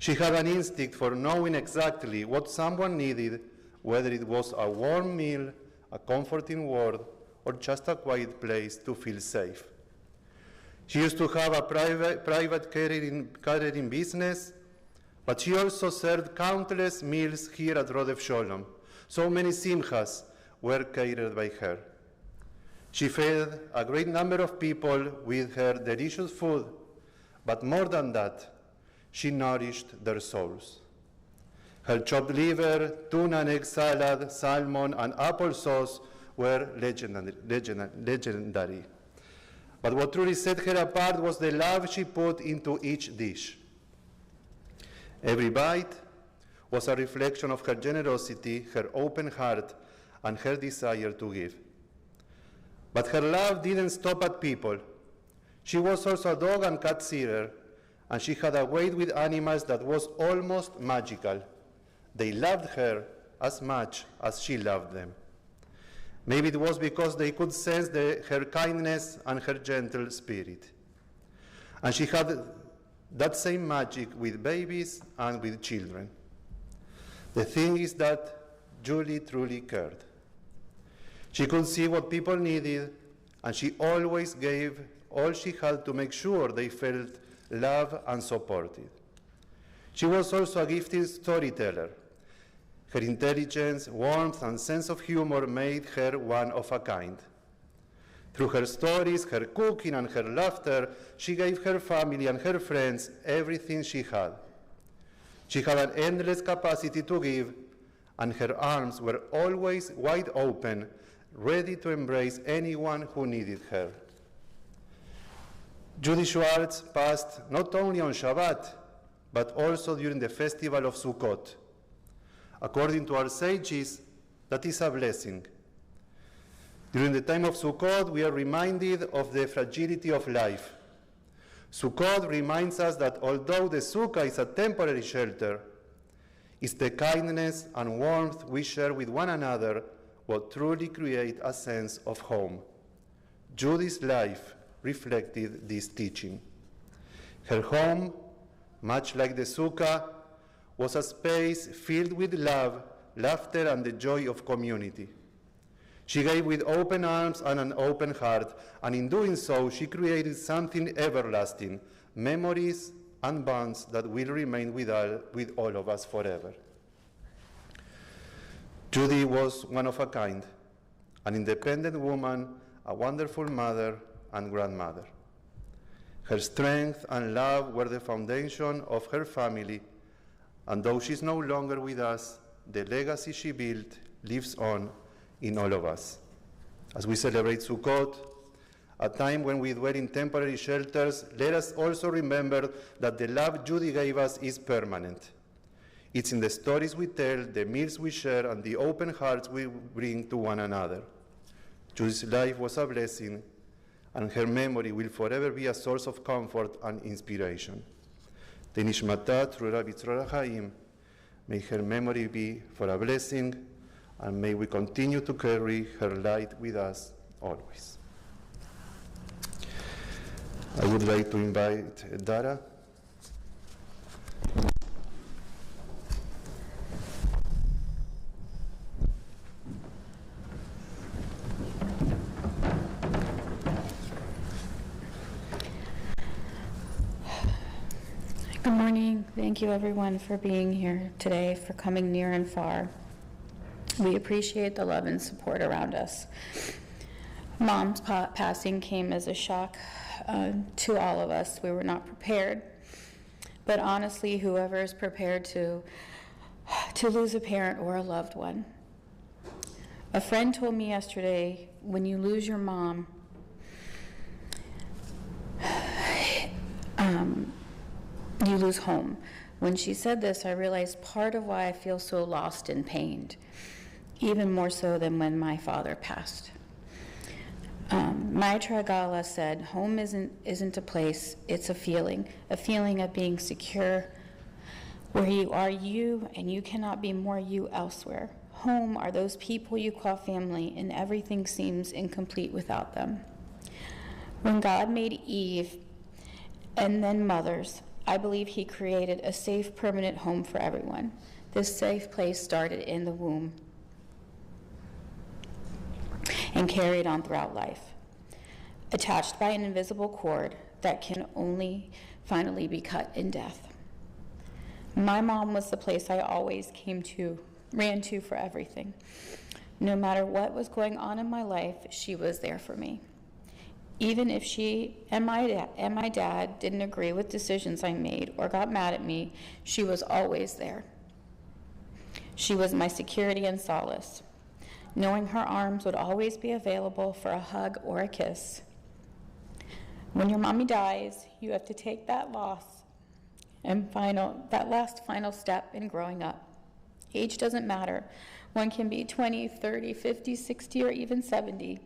She had an instinct for knowing exactly what someone needed, whether it was a warm meal, a comforting word, or just a quiet place to feel safe. She used to have a private catering business, but she also served countless meals here at Rodef Sholom. So many simchas were catered by her. She fed a great number of people with her delicious food, but more than that, she nourished their souls. Her chopped liver, tuna and egg salad, salmon, and applesauce were legendary. But what truly set her apart was the love she put into each dish. Every bite was a reflection of her generosity, her open heart, and her desire to give. But her love didn't stop at people. She was also a dog and cat sitter, and she had a way with animals that was almost magical. They loved her as much as she loved them. Maybe it was because they could sense her kindness and her gentle spirit. And she had that same magic with babies and with children. The thing is that Julie truly cared. She could see what people needed, and she always gave all she had to make sure they felt loved and supported. She was also a gifted storyteller. Her intelligence, warmth, and sense of humor made her one of a kind. Through her stories, her cooking, and her laughter, she gave her family and her friends everything she had. She had an endless capacity to give, and her arms were always wide open, ready to embrace anyone who needed her. Judy Schwartz passed not only on Shabbat, but also during the festival of Sukkot. According to our sages, that is a blessing. During the time of Sukkot, we are reminded of the fragility of life. Sukkot reminds us that although the sukkah is a temporary shelter, it's the kindness and warmth we share with one another what truly create a sense of home. Judy's life reflected this teaching. Her home, much like the sukkah, was a space filled with love, laughter, and the joy of community. She gave with open arms and an open heart, and in doing so, she created something everlasting, memories and bonds that will remain with all of us forever. Judy was one of a kind, an independent woman, a wonderful mother and grandmother. Her strength and love were the foundation of her family, and though she's no longer with us, the legacy she built lives on in all of us. As we celebrate Sukkot, a time when we dwell in temporary shelters, let us also remember that the love Judy gave us is permanent. It's in the stories we tell, the meals we share, and the open hearts we bring to one another. Judy's life was a blessing, and her memory will forever be a source of comfort and inspiration. Tenishmata Trura Vitzrora Chaim, may her memory be for a blessing, and may we continue to carry her light with us always. I would like to invite Dara. Good morning. Thank you everyone for being here today, for coming near and far. We appreciate the love and support around us. Mom's passing came as a shock to all of us. We were not prepared. But honestly, whoever is prepared to lose a parent or a loved one. A friend told me yesterday, when you lose your mom, you lose home. When she said this, I realized part of why I feel so lost and pained, even more so than when my father passed. Maitra Gala said, home isn't a place, it's a feeling of being secure, where you are you and you cannot be more you elsewhere. Home are those people you call family, and everything seems incomplete without them. When God made Eve and then mothers, I believe he created a safe, permanent home for everyone. This safe place started in the womb and carried on throughout life, attached by an invisible cord that can only finally be cut in death. My mom was the place I always ran to for everything. No matter what was going on in my life, she was there for me. Even if she and my dad didn't agree with decisions I made or got mad at me, she was always there. She was my security and solace, knowing her arms would always be available for a hug or a kiss. When your mommy dies, you have to take that loss and that last final step in growing up. Age doesn't matter. One can be 20, 30, 50, 60, or even 70.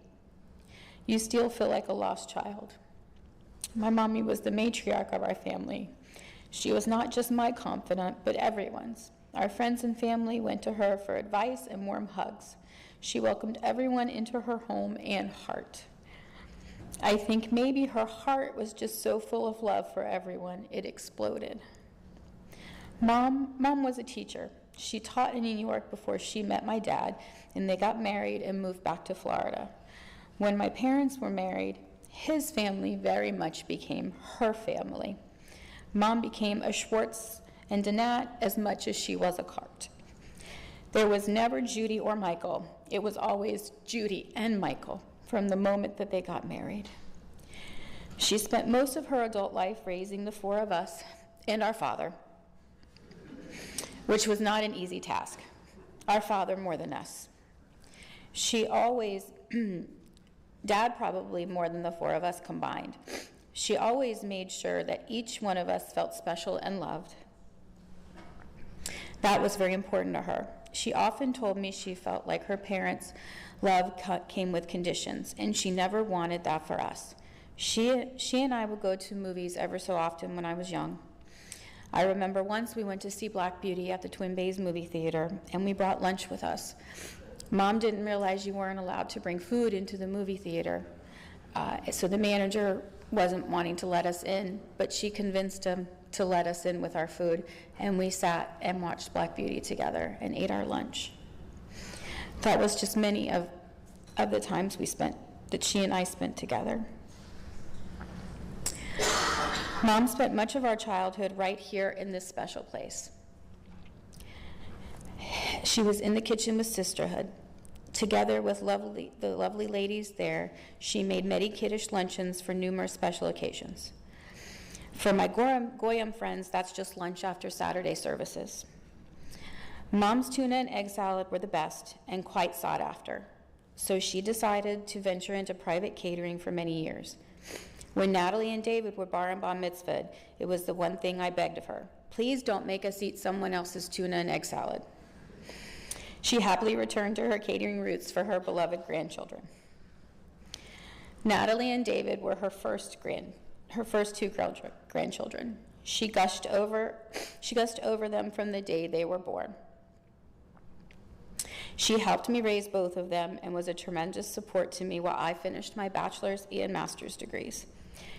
You still feel like a lost child. My mommy was the matriarch of our family. She was not just my confidant, but everyone's. Our friends and family went to her for advice and warm hugs. She welcomed everyone into her home and heart. I think maybe her heart was just so full of love for everyone, it exploded. Mom was a teacher. She taught in New York before she met my dad, and they got married and moved back to Florida. When my parents were married, his family very much became her family. Mom became a Schwartz and Danette as much as she was a Cart. There was never Judy or Michael. It was always Judy and Michael from the moment that they got married. She spent most of her adult life raising the four of us and our father, which was not an easy task. Our father more than us. She always, Dad probably more than the four of us combined. She always made sure that each one of us felt special and loved. That was very important to her. She often told me she felt like her parents' love came with conditions, and she never wanted that for us. She and I would go to movies ever so often when I was young. I remember once we went to see Black Beauty at the Twin Bays movie theater, and we brought lunch with us. Mom didn't realize you weren't allowed to bring food into the movie theater, so the manager wasn't wanting to let us in, but she convinced him to let us in with our food, and we sat and watched Black Beauty together and ate our lunch. That was just many of the times that she and I spent together. Mom spent much of our childhood right here in this special place. She was in the kitchen with sisterhood. Together with the lovely ladies there, she made many kiddish luncheons for numerous special occasions. For my Goyim friends, that's just lunch after Saturday services. Mom's tuna and egg salad were the best and quite sought after, so she decided to venture into private catering for many years. When Natalie and David were bar and bar mitzvahed, it was the one thing I begged of her. Please don't make us eat someone else's tuna and egg salad. She happily returned to her catering roots for her beloved grandchildren. Natalie and David were her first two grandchildren. She gushed over them from the day they were born. She helped me raise both of them and was a tremendous support to me while I finished my bachelor's and master's degrees.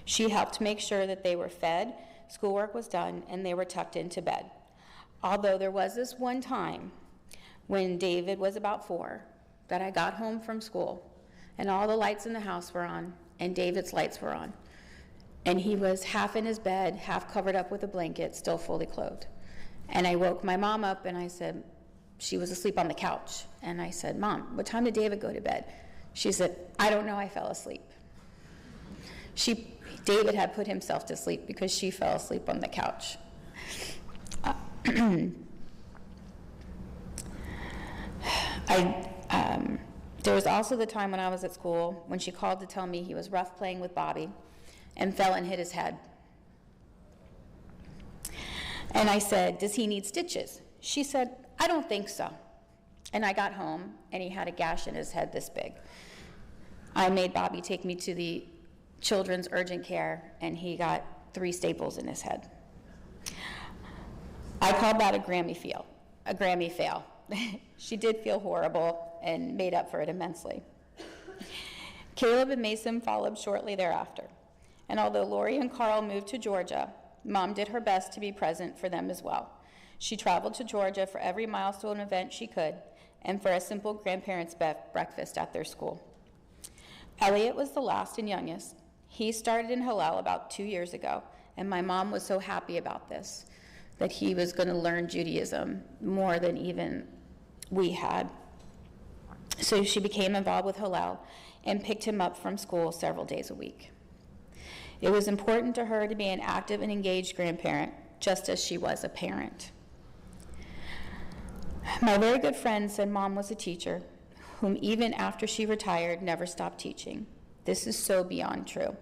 She helped make sure that they were fed, schoolwork was done, and they were tucked into bed. Although there was this one time when David was about 4 that I got home from school and all the lights in the house were on and David's lights were on. And he was half in his bed, half covered up with a blanket, still fully clothed. And I woke my mom up and I said, she was asleep on the couch. And I said, Mom, what time did David go to bed? She said, I don't know, I fell asleep. David had put himself to sleep because she fell asleep on the couch. There was also the time when I was at school when she called to tell me he was rough playing with Bobby and fell and hit his head. And I said, does he need stitches? She said, I don't think so. And I got home and he had a gash in his head this big. I made Bobby take me to the children's urgent care and he got 3 staples in his head. I called that a Grammy fail. She did feel horrible and made up for it immensely. Caleb and Mason followed shortly thereafter. And although Lori and Carl moved to Georgia, Mom did her best to be present for them as well. She traveled to Georgia for every milestone event she could and for a simple grandparents' breakfast at their school. Elliot was the last and youngest. He started in Hillel about 2 years ago, and my mom was so happy about this, that he was going to learn Judaism more than even we had. So she became involved with Hillel and picked him up from school several days a week. It was important to her to be an active and engaged grandparent, just as she was a parent. My very good friend said Mom was a teacher, whom even after she retired, never stopped teaching. This is so beyond true.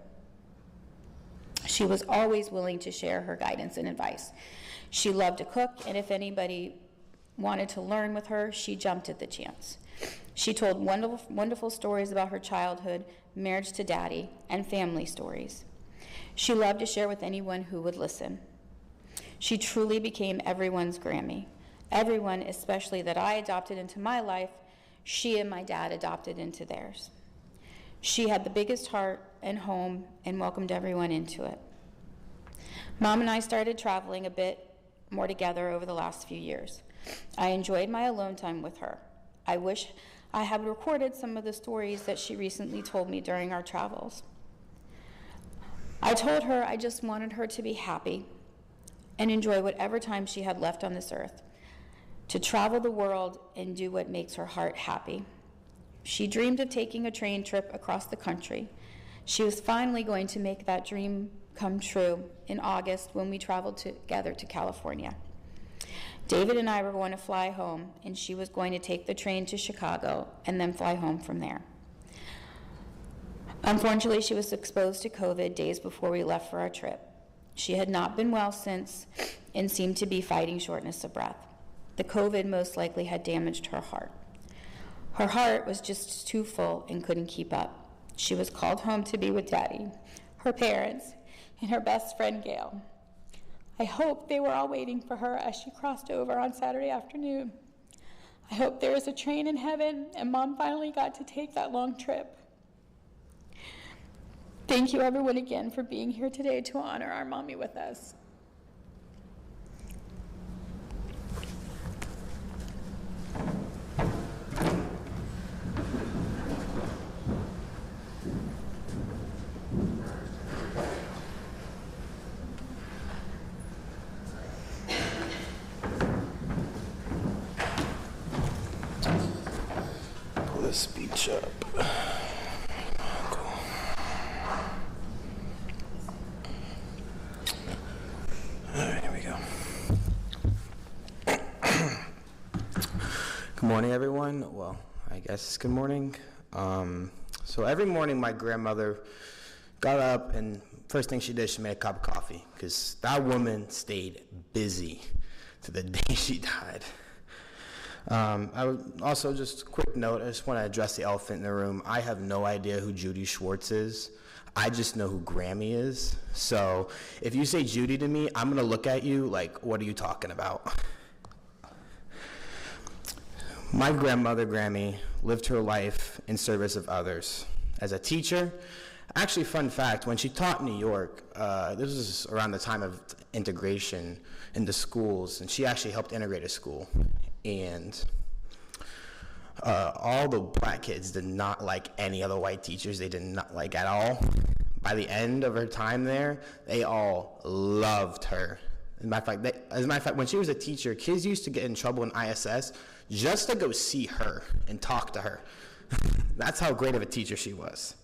She was always willing to share her guidance and advice. She loved to cook, and if anybody wanted to learn with her, she jumped at the chance. She told wonderful stories about her childhood, marriage to daddy, and family stories. She loved to share with anyone who would listen. She truly became everyone's Grammy. Everyone, especially that I adopted into my life, she and my dad adopted into theirs. She had the biggest heart and home and welcomed everyone into it. Mom and I started traveling a bit more together over the last few years. I enjoyed my alone time with her. I wish I had recorded some of the stories that she recently told me during our travels. I told her I just wanted her to be happy and enjoy whatever time she had left on this earth, to travel the world and do what makes her heart happy. She dreamed of taking a train trip across the country. She was finally going to make that dream come true in August when we traveled together to California. David and I were going to fly home, and she was going to take the train to Chicago and then fly home from there. Unfortunately, she was exposed to COVID days before we left for our trip. She had not been well since and seemed to be fighting shortness of breath. The COVID most likely had damaged her heart. Her heart was just too full and couldn't keep up. She was called home to be with Daddy, her parents, and her best friend, Gail. I hope they were all waiting for her as she crossed over on Saturday afternoon. I hope there is a train in heaven and Mom finally got to take that long trip. Thank you everyone again for being here today to honor our mommy with us. Speech up. Cool. All right, here we go. Good morning, everyone. Well, I guess good morning. So every morning my grandmother got up and first thing she did, she made a cup of coffee because that woman stayed busy to the day she died. I would also, just a quick note, I just want to address the elephant in the room. I have no idea who Judy Schwartz is. I just know who Grammy is. So if you say Judy to me, I'm going to look at you like, what are you talking about? My grandmother, Grammy, lived her life in service of others. As a teacher, actually, fun fact, when she taught in New York, this was around the time of integration into schools, and she actually helped integrate a school. And all the black kids did not like any other white teachers. They did not like at all. By the end of her time there, they all loved her. As a matter of fact, when she was a teacher, kids used to get in trouble in ISS just to go see her and talk to her. That's how great of a teacher she was.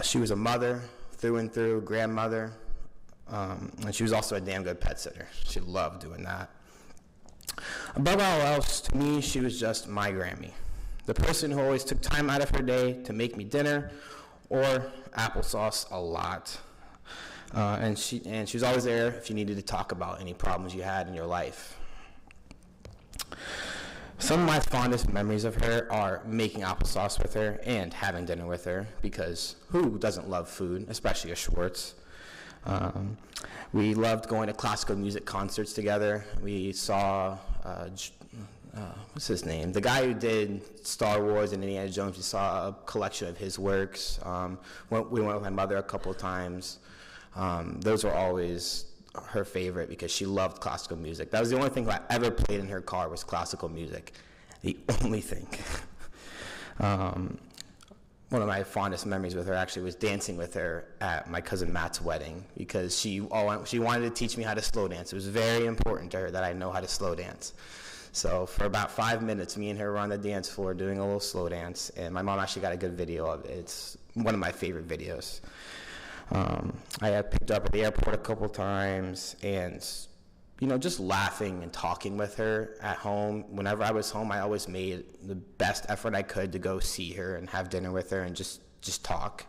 She was a mother through and through, grandmother, and she was also a damn good pet sitter. She loved doing that. Above all else, to me, she was just my Grammy, the person who always took time out of her day to make me dinner or applesauce a lot. And she was always there if you needed to talk about any problems you had in your life. Some of my fondest memories of her are making applesauce with her and having dinner with her, because who doesn't love food, especially a Schwartz? We loved going to classical music concerts together. We saw, what's his name? The guy who did Star Wars and Indiana Jones. We saw a collection of his works. We went with my mother a couple of times. Those were always her favorite because she loved classical music. That was the only thing I ever played in her car was classical music. The only thing. One of my fondest memories with her actually was dancing with her at my cousin Matt's wedding because she wanted to teach me how to slow dance. It was very important to her that I know how to slow dance. So for about 5 minutes, me and her were on the dance floor doing a little slow dance, and my mom actually got a good video of it. It's one of my favorite videos. I got picked up at the airport a couple times, and just laughing and talking with her at home. Whenever I was home, I always made the best effort I could to go see her and have dinner with her and just talk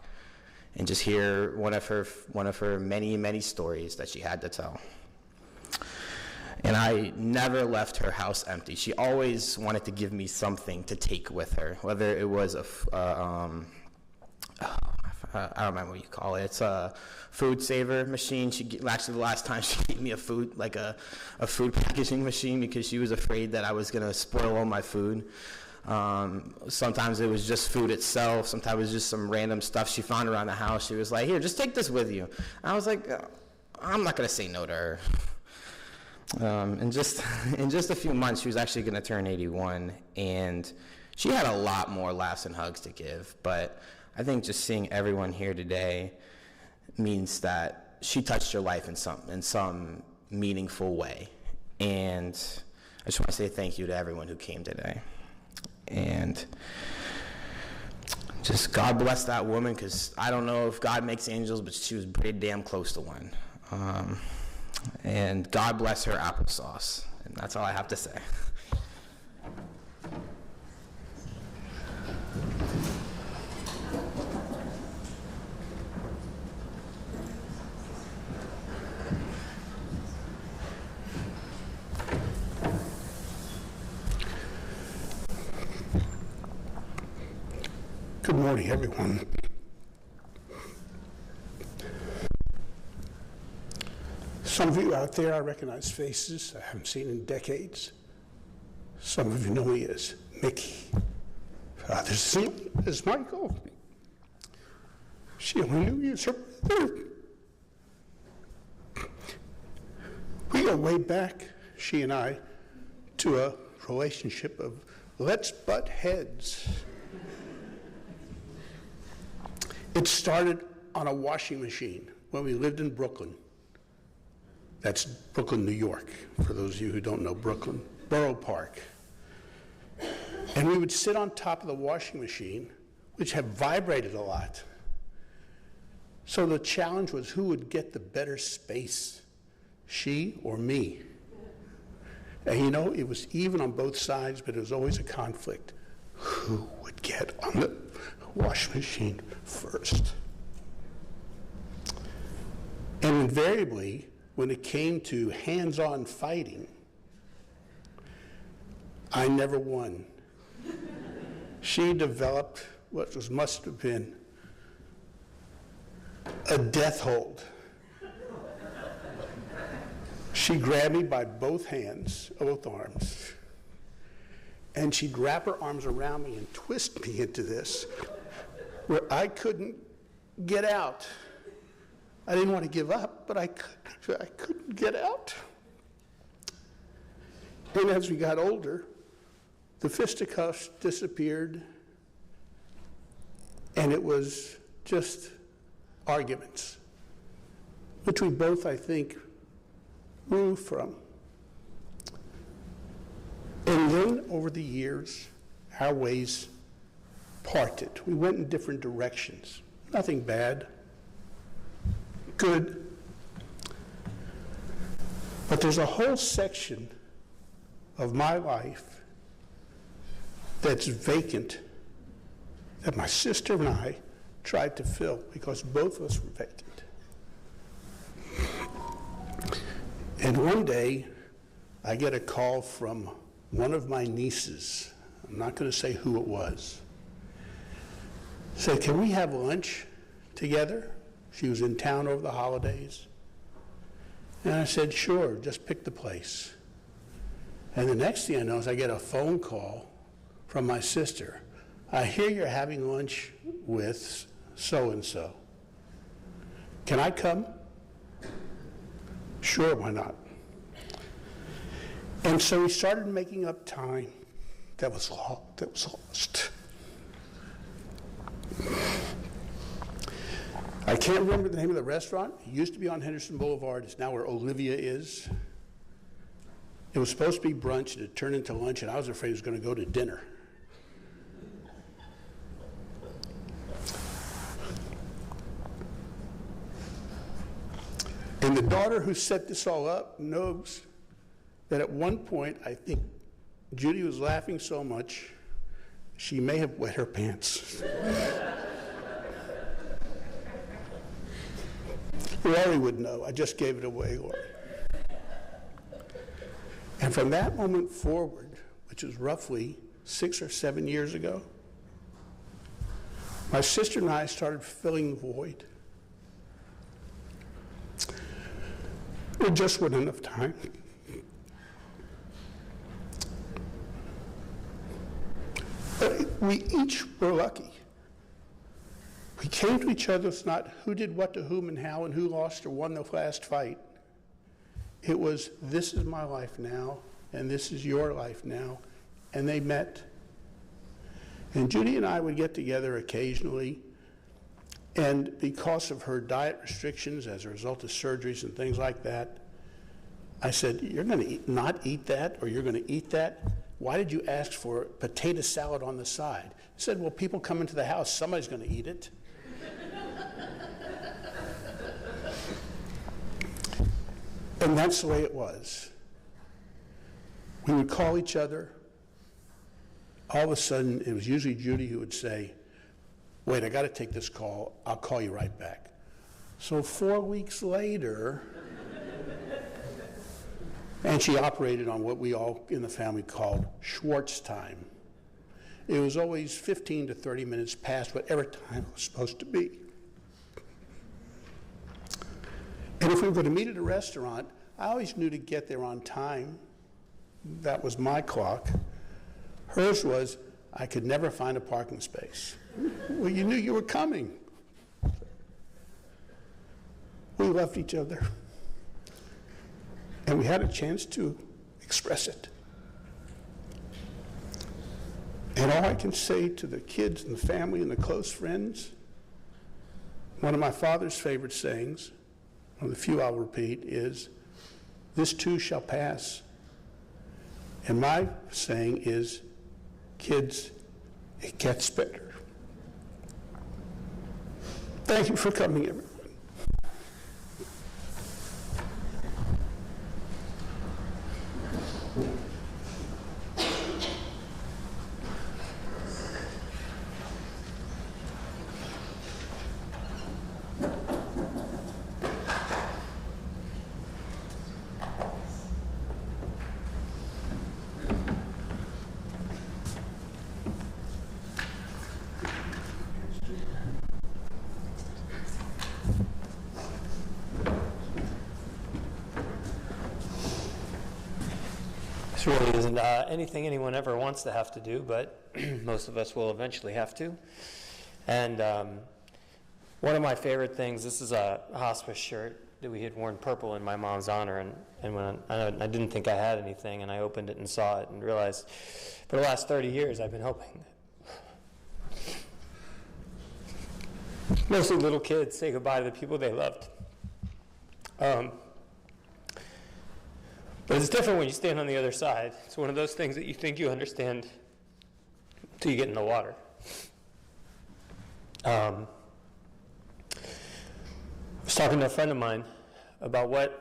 and just hear one of her many, many stories that she had to tell. And I never left her house empty. She always wanted to give me something to take with her, whether it was I don't remember what you call it. It's a food saver machine. Actually, the last time she gave me a food packaging machine because she was afraid that I was going to spoil all my food. Sometimes it was just food itself. Sometimes it was just some random stuff she found around the house. She was like, here, just take this with you. And I was like, I'm not going to say no to her. In just a few months, she was actually going to turn 81, and she had a lot more laughs and hugs to give. But I think just seeing everyone here today means that she touched your life in some meaningful way. And I just want to say thank you to everyone who came today. And just God bless that woman, because I don't know if God makes angels, but she was pretty damn close to one. And God bless her applesauce. And that's all I have to say. Good morning, everyone. Some of you out there, I recognize faces I haven't seen in decades. Some of you know me as Mickey. This is Michael. She only knew you as her brother. We go way back, she and I, to a relationship of let's butt heads. It started on a washing machine when we lived in Brooklyn. That's Brooklyn, New York, for those of you who don't know Brooklyn, Borough Park. And we would sit on top of the washing machine, which had vibrated a lot. So the challenge was who would get the better space, she or me. And it was even on both sides, but it was always a conflict. Who would get on the washing machine first? And invariably, when it came to hands-on fighting, I never won. She developed what must have been a death hold. She grabbed me by both hands, both arms, and she'd wrap her arms around me and twist me into this, where I couldn't get out. I didn't want to give up, but I couldn't get out. And as we got older, the fisticuffs disappeared, and it was just arguments, which we both, I think, grew from. And then, over the years, our ways parted. We went in different directions. Nothing bad. Good. But there's a whole section of my life that's vacant that my sister and I tried to fill because both of us were vacant. And one day, I get a call from one of my nieces. I'm not going to say who it was. Said, can we have lunch together? She was in town over the holidays. And I said, sure, just pick the place. And the next thing I know is I get a phone call from my sister. I hear you're having lunch with so-and-so. Can I come? Sure, why not? And so we started making up time that was lost. I can't remember the name of the restaurant. It used to be on Henderson Boulevard. It's now where Olivia is. It was supposed to be brunch. It had turned into lunch, and I was afraid it was going to go to dinner. And the daughter who set this all up knows that at one point, I think Judy was laughing so much, she may have wet her pants. Lori would know. I just gave it away, Lori. And from that moment forward, which is roughly 6 or 7 years ago, my sister and I started filling the void. There just wasn't enough time. But we each were lucky. We came to each other. It's not who did what to whom and how and who lost or won the last fight. It was, this is my life now, and this is your life now. And they met. And Judy and I would get together occasionally, and because of her diet restrictions as a result of surgeries and things like that, I said, you're going to not eat that, or you're going to eat that? Why did you ask for potato salad on the side? I said, well, people come into the house, somebody's going to eat it. And that's the way it was. We would call each other. All of a sudden, it was usually Judy who would say, wait, I got to take this call. I'll call you right back. So 4 weeks later, and she operated on what we all in the family called Schwartz time. It was always 15 to 30 minutes past whatever time it was supposed to be. And if we were going to meet at a restaurant, I always knew to get there on time. That was my clock. Hers was, I could never find a parking space. Well, you knew you were coming. We loved each other. And we had a chance to express it. And all I can say to the kids and the family and the close friends, one of my father's favorite sayings, one of the few I'll repeat, is, this too shall pass. And my saying is, kids, it gets better. Thank you for coming, everyone. This really isn't anything anyone ever wants to have to do, but most of us will eventually have to. And one of my favorite things, this is a hospice shirt that we had worn purple in my mom's honor, and when I didn't think I had anything, and I opened it and saw it and realized for the last 30 years I've been helping mostly little kids say goodbye to the people they loved. But it's different when you stand on the other side. It's one of those things that you think you understand until you get in the water. I was talking to a friend of mine about what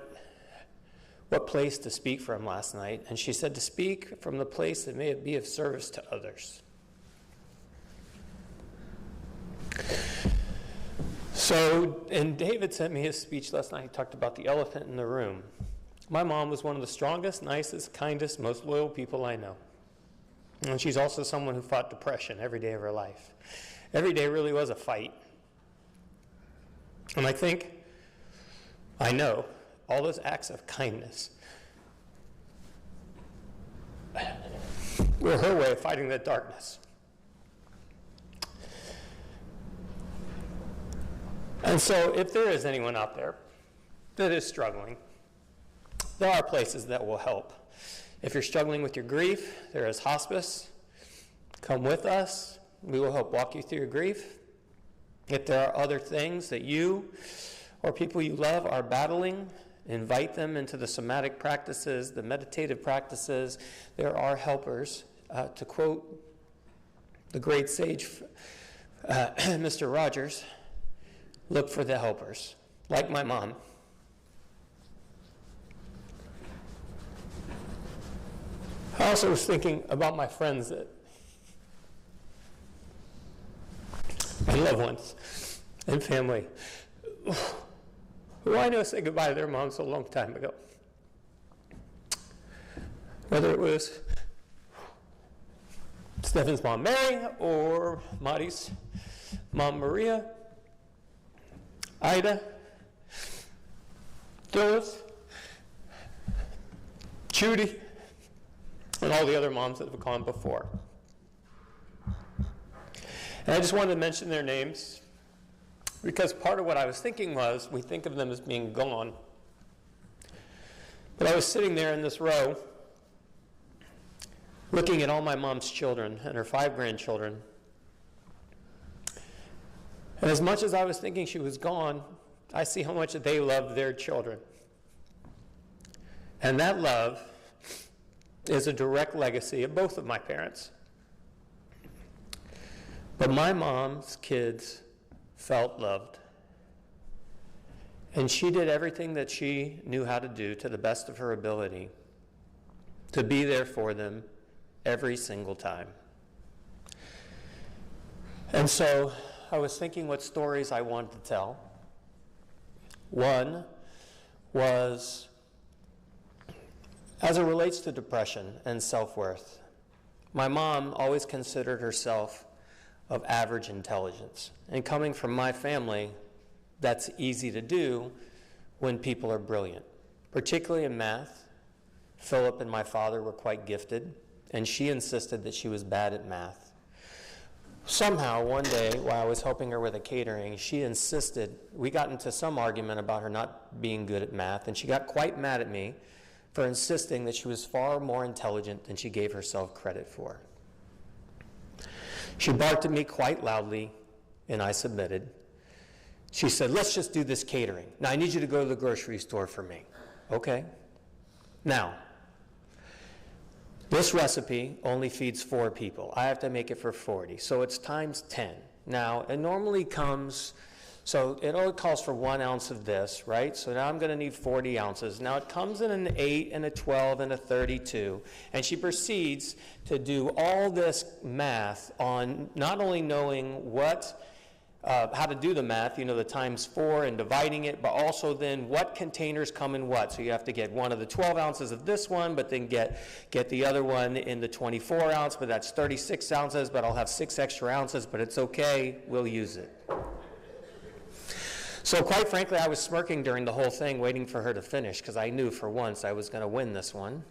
place to speak from last night, and she said to speak from the place that may be of service to others. So, and David sent me his speech last night. He talked about the elephant in the room. My mom was one of the strongest, nicest, kindest, most loyal people I know. And she's also someone who fought depression every day of her life. Every day really was a fight. And I know, all those acts of kindness were her way of fighting that darkness. And so if there is anyone out there that is struggling, there are places that will help. If you're struggling with your grief, there is hospice. Come with us. We will help walk you through your grief. If there are other things that you or people you love are battling, invite them into the somatic practices, the meditative practices. There are helpers. To quote the great sage, Mr. Rogers, look for the helpers, like my mom. I also was thinking about my friends, that my loved ones and family, who I know said goodbye to their moms a long time ago. Whether it was Stefan's mom, Mary, or Marty's mom, Maria, Ida, Doris, Judy, and all the other moms that have gone before. And I just wanted to mention their names because part of what I was thinking was we think of them as being gone. But I was sitting there in this row looking at all my mom's children and her 5 grandchildren. And as much as I was thinking she was gone, I see how much they love their children. And that love is a direct legacy of both of my parents. But my mom's kids felt loved. And she did everything that she knew how to do to the best of her ability to be there for them every single time. And so I was thinking what stories I wanted to tell. One was as it relates to depression and self-worth. My mom always considered herself of average intelligence. And coming from my family, that's easy to do when people are brilliant, particularly in math. Philip and my father were quite gifted, and she insisted that she was bad at math. Somehow, one day, while I was helping her with a catering, she insisted, we got into some argument about her not being good at math, and she got quite mad at me for insisting that she was far more intelligent than she gave herself credit for. She barked at me quite loudly, and I submitted. She said, let's just do this catering. Now, I need you to go to the grocery store for me. Okay. Now, this recipe only feeds 4 people. I have to make it for 40, so it's times 10. Now, it normally comes, so it only calls for 1 ounce of this, right? So now I'm going to need 40 ounces. Now, it comes in an 8 and a 12 and a 32, and she proceeds to do all this math on not only knowing what how to do the math, you know, the times 4 and dividing it, but also then what containers come in what. So you have to get one of the 12 ounces of this one, but then get the other one in the 24 ounce, but that's 36 ounces, but I'll have 6 extra ounces, but it's okay, we'll use it. So quite frankly, I was smirking during the whole thing, waiting for her to finish, because I knew for once I was going to win this one.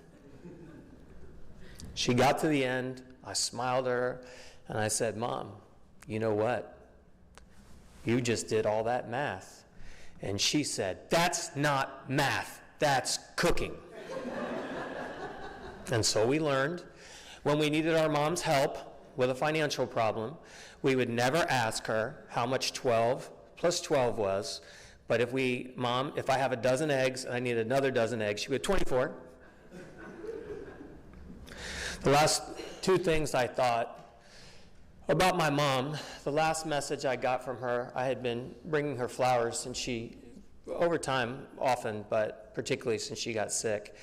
She got to the end, I smiled at her, and I said, Mom, you know what? You just did all that math. And she said, that's not math, that's cooking. And so we learned when we needed our mom's help with a financial problem, we would never ask her how much 12 plus 12 was, but if I have a dozen eggs and I need another dozen eggs, she would 24. The last 2 things I thought about my mom, the last message I got from her, I had been bringing her flowers, and she, over time, often, but particularly since she got sick.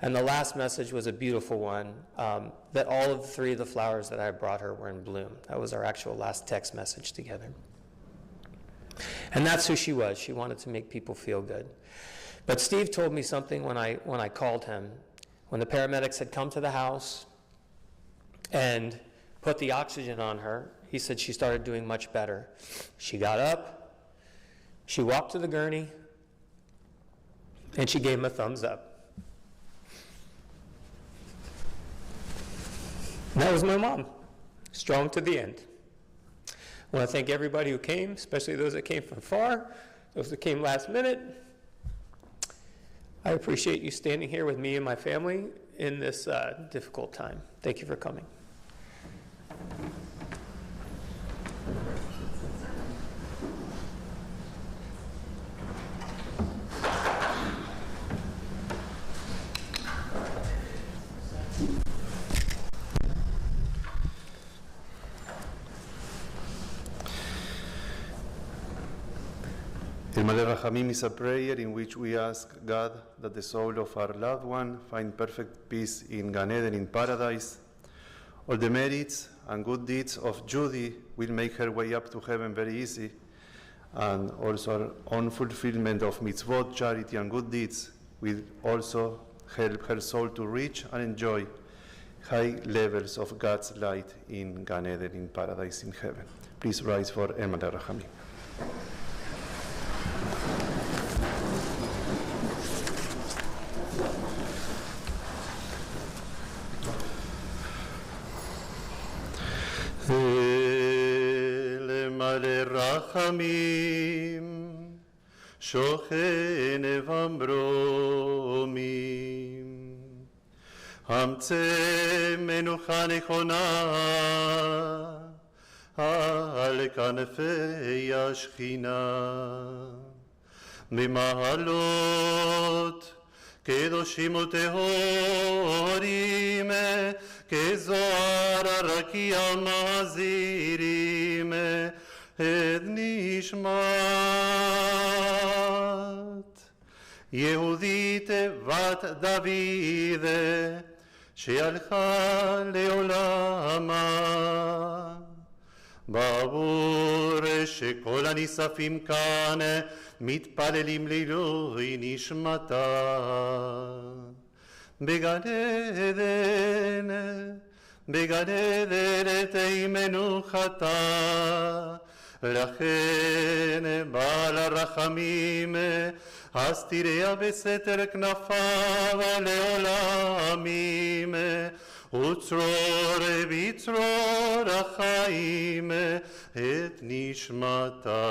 And the last message was a beautiful one, that all of the 3 of the flowers that I brought her were in bloom. That was our actual last text message together. And that's who she was. She wanted to make people feel good. But Steve told me something when I called him, when the paramedics had come to the house and put the oxygen on her. He said she started doing much better. She got up, she walked to the gurney, and she gave him a thumbs up. And that was my mom, strong to the end. I want to thank everybody who came, especially those that came from far, those that came last minute. I appreciate you standing here with me and my family in this difficult time. Thank you for coming. El Malé Rachamim is a prayer in which we ask God that the soul of our loved one find perfect peace in Gan Eden in paradise. All the merits and good deeds of Judy will make her way up to heaven very easy, and also our own fulfillment of mitzvot, charity, and good deeds will also help her soul to reach and enjoy high levels of God's light in Gan Eden in paradise in heaven. Please rise for El Malé Rachamim. רחמים, שוכן ובמרומים, המצא מנוחה נכונה על כנפי השכינה, במעלות קדושים וטהורים, כזוהר הרקיע מזהירים, את נשמת יהודית בת דוד שהלכה לעולמה, בעבור שכל הנספים כאן מתפללים לעילוי נשמתה. בגן עדן תהי מנוחתה, לכן בעל הרחמים הסתיריה בסתר כנפיו לעולמים, וצרור בצרור החיים את נשמתה.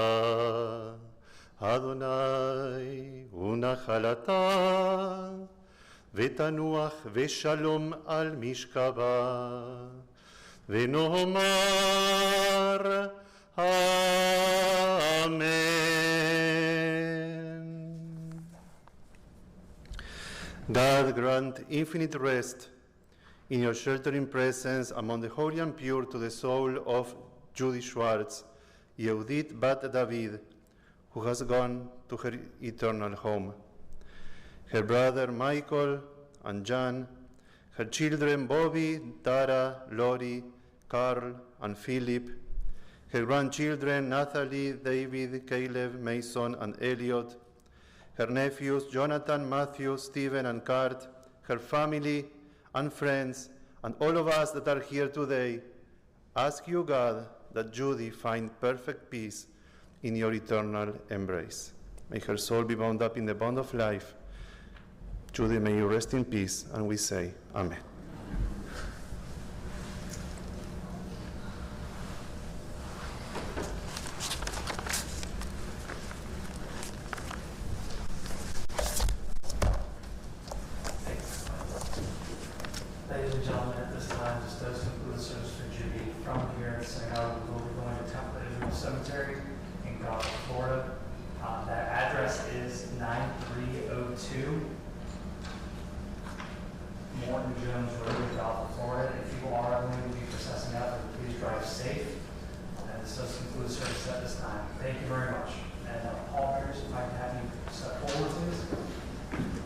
אדוני הוא נחלתה, ותנוח ושלום על משכבה, ונאמר Amen. God grant infinite rest in your sheltering presence among the holy and pure to the soul of Judy Schwartz, Yehudit Bat David, who has gone to her eternal home. Her brother Michael and John, her children Bobby, Tara, Lori, Carl, and Philip, her grandchildren Natalie, David, Caleb, Mason, and Elliot, her nephews Jonathan, Matthew, Stephen, and Kurt, her family and friends, and all of us that are here today, ask you, God, that Judy find perfect peace in your eternal embrace. May her soul be bound up in the bond of life. Judy, may you rest in peace, and we say, Amen. Ladies and gentlemen, at this time, this does conclude the service for Judy. From here at Synagogue, we will be going to Temple Israel Cemetery in Gulf, Florida. That address is 9302 Morton Jones Road in Gulf, Florida. If you are going to be processing out, please drive safe. And this does conclude the service at this time. Thank you very much. And Paul Bears, if I can have you step forward, please.